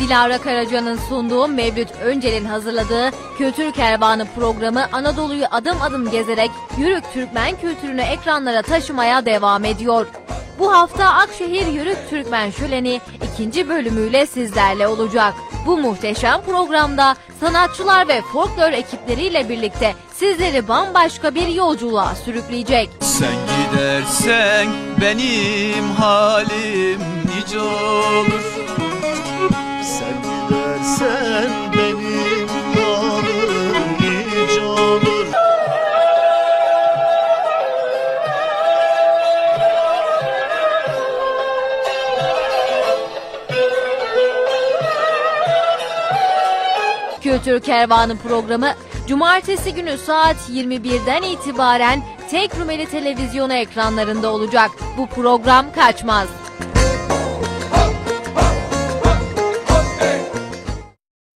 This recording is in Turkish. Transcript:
Dilara Karaca'nın sunduğu, Mevlüt Öncel'in hazırladığı Kültür Kervanı programı Anadolu'yu adım adım gezerek Yörük Türkmen kültürünü ekranlara taşımaya devam ediyor. Bu hafta Akşehir Yörük Türkmen Şöleni 2. bölümüyle sizlerle olacak. Bu muhteşem programda sanatçılar ve folklor ekipleriyle birlikte sizleri bambaşka bir yolculuğa sürükleyecek. Sen gidersen benim halim nice olur. Sen gidersen benim halim nice olur. Kültür Kervanı programı Cumartesi günü saat 21'den itibaren Tek Rumeli Televizyonu ekranlarında olacak. Bu program kaçmaz.